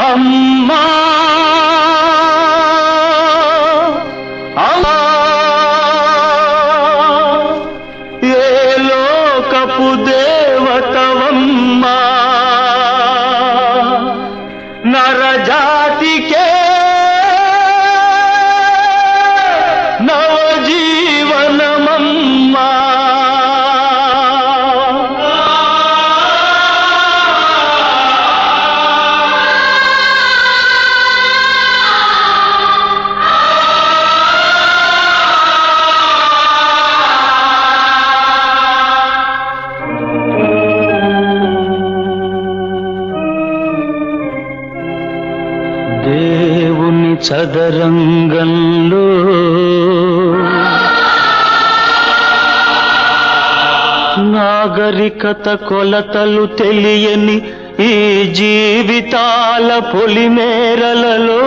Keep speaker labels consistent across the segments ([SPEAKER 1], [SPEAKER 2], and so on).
[SPEAKER 1] అమ్మా అమ్మా ఏ లోకపు దేవతవమ్మా నరజాతికే నవజీవనమమ్మా దేవుని చదరంగంలో నాగరికత కొలతలు తెలియని ఈ జీవితాల పొలిమేరలలో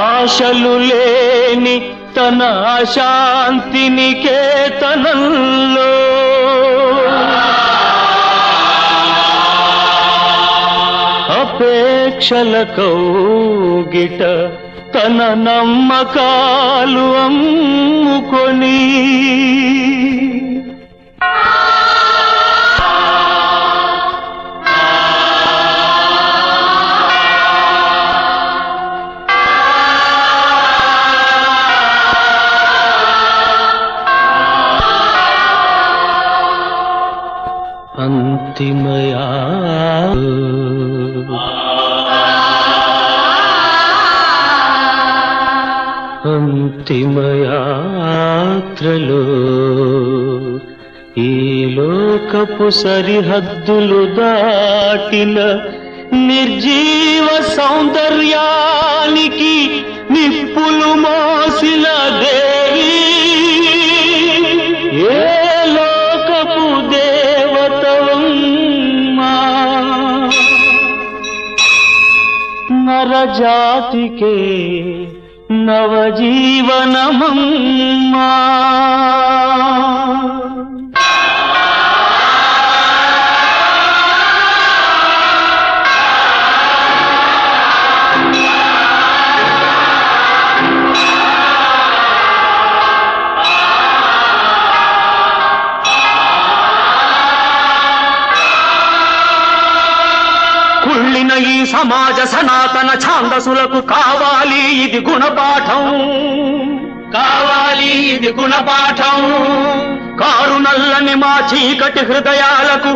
[SPEAKER 1] ఆశలు లేని తన అశాంతిని కేతనంలో అపేక్షల కౌగిట తన నమ్మకాలు అమ్ముకొని అంతిమయా అంతిమయాత్రలో ఈ లోకపు సరిహద్దులు దాటిన నిర్జీవ సౌందర్యానికి నిప్పులు మోసిన దేవి ఏ లోకపు దేవతవమ్మా నరజాతికే నవజీవనమమ్మా కుళ్ళిన ఈ సమాజ సనాతన ఛాందసులకు కావాలి ఇది గుణపాఠం, కావాలి ఇది గుణపాఠం. కారు నల్లని మా చీకటి హృదయాలకు